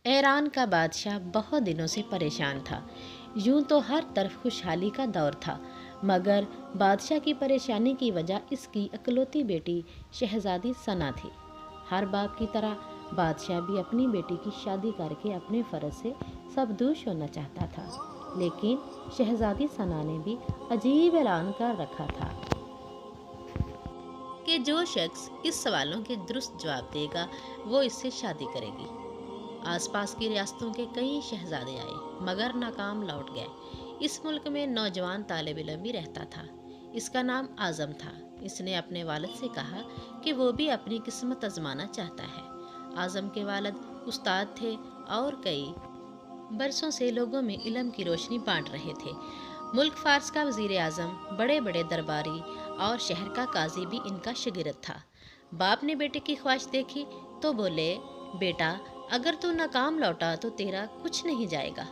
ایران کا بادشاہ بہت دنوں سے پریشان تھا۔ یوں تو ہر طرف خوشحالی کا دور تھا، مگر بادشاہ کی پریشانی کی وجہ اس کی اکلوتی بیٹی شہزادی ثنا تھی۔ ہر باپ کی طرح بادشاہ بھی اپنی بیٹی کی شادی کر کے اپنے فرض سے سبدوش ہونا چاہتا تھا، لیکن شہزادی ثنا نے بھی عجیب اعلان کر رکھا تھا کہ جو شخص اس سوالوں کے درست جواب دے گا وہ اس سے شادی کرے گی۔ آس پاس کی ریاستوں کے کئی شہزادے آئے مگر ناکام لوٹ گئے۔ اس ملک میں نوجوان طالب علم بھی رہتا تھا۔ اس کا نام اعظم تھا۔ اس نے اپنے والد سے کہا کہ وہ بھی اپنی قسمت آزمانا چاہتا ہے۔ اعظم کے والد استاد تھے اور کئی برسوں سے لوگوں میں علم کی روشنی بانٹ رہے تھے۔ ملک فارس کا وزیر اعظم، بڑے بڑے درباری اور شہر کا قاضی بھی ان کا شاگرد تھا۔ باپ نے بیٹے کی خواہش دیکھی تو بولے، بیٹا اگر تو ناکام لوٹا تو تیرا کچھ نہیں جائے گا۔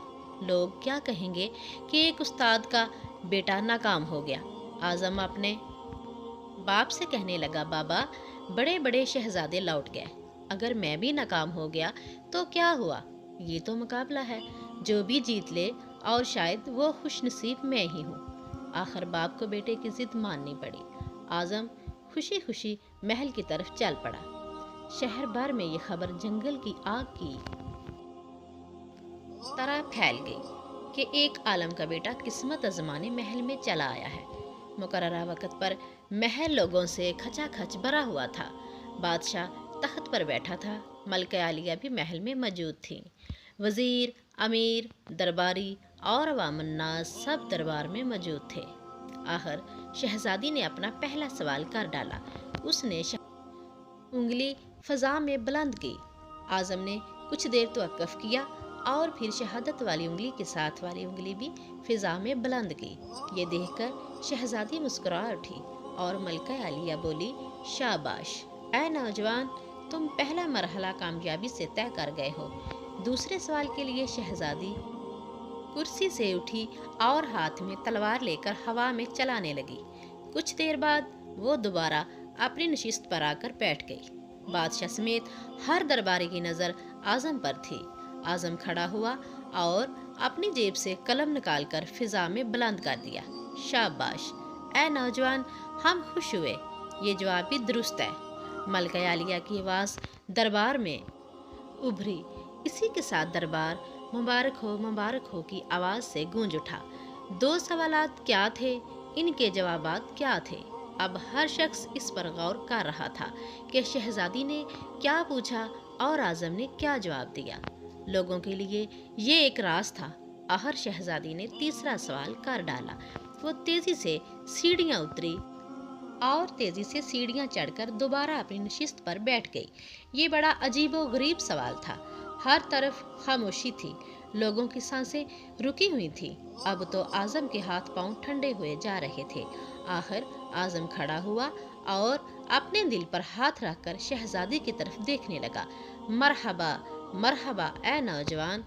لوگ کیا کہیں گے کہ ایک استاد کا بیٹا ناکام ہو گیا۔ اعظم اپنے باپ سے کہنے لگا، بابا بڑے بڑے شہزادے لوٹ گئے، اگر میں بھی ناکام ہو گیا تو کیا ہوا؟ یہ تو مقابلہ ہے، جو بھی جیت لے اور شاید وہ خوش نصیب میں ہی ہوں۔ آخر باپ کو بیٹے کی ضد ماننی پڑی۔ اعظم خوشی خوشی محل کی طرف چل پڑا۔ شہر بھر میں یہ خبر جنگل کی آگ کی طرح پھیل گئی کہ ایک عالم کا بیٹا قسمت آزمانے محل میں چلا آیا ہے۔ مقررہ وقت پر محل لوگوں سے کھچا کھچ بھرا ہوا تھا۔ بادشاہ تخت پر بیٹھا تھا، ملکہ عالیہ بھی محل میں موجود تھیں۔ وزیر، امیر، درباری اور عوام الناس سب دربار میں موجود تھے۔ آخر شہزادی نے اپنا پہلا سوال کر ڈالا۔ اس نے انگلی فضا میں بلند کی۔ اعظم نے کچھ دیر توقف کیا اور پھر شہادت والی انگلی کے ساتھ والی انگلی بھی فضا میں بلند کی۔ یہ دیکھ کر شہزادی مسکرا اٹھی اور ملکہ عالیہ بولی، شاباش اے نوجوان، تم پہلا مرحلہ کامیابی سے طے کر گئے ہو۔ دوسرے سوال کے لیے شہزادی کرسی سے اٹھی اور ہاتھ میں تلوار لے کر ہوا میں چلانے لگی۔ کچھ دیر بعد وہ دوبارہ اپنی نشست پر آ کر بیٹھ گئی۔ بادشاہ سمیت ہر درباری کی نظر اعظم پر تھی۔ اعظم کھڑا ہوا اور اپنی جیب سے قلم نکال کر فضا میں بلند کر دیا۔ شاباش اے نوجوان، ہم خوش ہوئے، یہ جواب بھی درست ہے۔ ملکہ عالیہ کی آواز دربار میں ابھری۔ اسی کے ساتھ دربار مبارک ہو کی آواز سے گونج اٹھا۔ دو سوالات کیا تھے، ان کے جوابات کیا تھے؟ اب ہر شخص اس پر غور کر رہا تھا کہ شہزادی نے کیا پوچھا اور اعظم نے کیا جواب دیا۔ لوگوں کے لیے یہ ایک راز تھا۔ آخر شہزادی نے تیسرا سوال کر ڈالا۔ وہ تیزی سے سیڑھیاں اتری اور تیزی سے سیڑھیاں چڑھ کر دوبارہ اپنی نشست پر بیٹھ گئی۔ یہ بڑا عجیب و غریب سوال تھا۔ ہر طرف خاموشی تھی، لوگوں کی سانسیں رکی ہوئی تھیں۔ اب تو اعظم کے ہاتھ پاؤں ٹھنڈے ہوئے جا رہے تھے۔ آخر اعظم کھڑا ہوا اور اپنے دل پر ہاتھ رکھ کر شہزادی کی طرف دیکھنے لگا۔ مرحبا مرحبا اے نوجوان،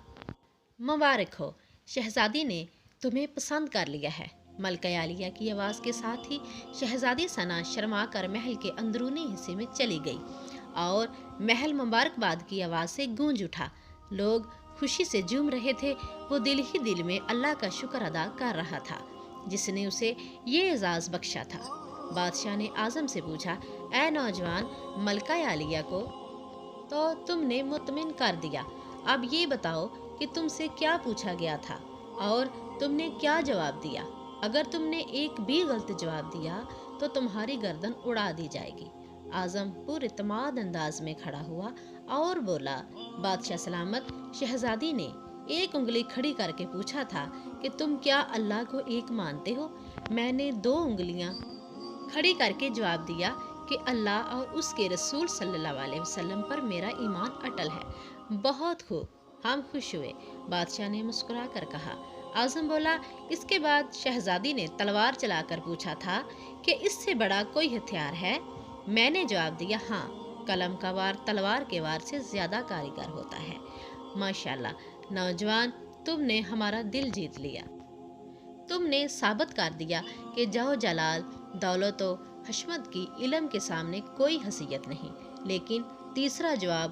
مبارک ہو، شہزادی نے تمہیں پسند کر لیا ہے۔ ملکہ عالیہ کی آواز کے ساتھ ہی شہزادی ثنا شرما کر محل کے اندرونی حصے میں چلی گئی اور محل مبارکباد کی آواز سے گونج اٹھا۔ لوگ خوشی سے جھوم رہے تھے۔ وہ دل ہی دل میں اللہ کا شکر ادا کر رہا تھا جس نے اسے یہ اعزاز بخشا تھا۔ بادشاہ نے اعظم سے پوچھا، اے نوجوان، ملکہ عالیہ کو تو تم نے مطمئن کر دیا، اب یہ بتاؤ کہ تم سے کیا پوچھا گیا تھا اور تم نے کیا جواب دیا؟ اگر تم نے ایک بھی غلط جواب دیا تو تمہاری گردن اڑا دی جائے گی۔ اعظم پر اعتماد انداز میں کھڑا ہوا اور بولا، بادشاہ سلامت، شہزادی نے ایک انگلی کھڑی کر کے پوچھا تھا کہ تم کیا اللہ کو ایک مانتے ہو؟ میں نے دو انگلیاں کھڑی کر کے جواب دیا کہ اللہ اور اس کے رسول صلی اللہ علیہ وسلم پر میرا ایمان اٹل ہے۔ بہت خوب، ہم خوش ہوئے، بادشاہ نے مسکرا کر کہا۔ اعظم بولا، اس کے بعد شہزادی نے تلوار چلا کر پوچھا تھا کہ اس سے بڑا کوئی ہتھیار ہے؟ میں نے جواب دیا، ہاں، قلم کا وار تلوار کے وار سے زیادہ کارگر ہوتا ہے۔ ماشاءاللہ نوجوان، تم نے ہمارا دل جیت لیا۔ تم نے ثابت کر دیا کہ جاہ جلال، دولت و حشمت کی علم کے سامنے کوئی حیثیت نہیں۔ لیکن تیسرا جواب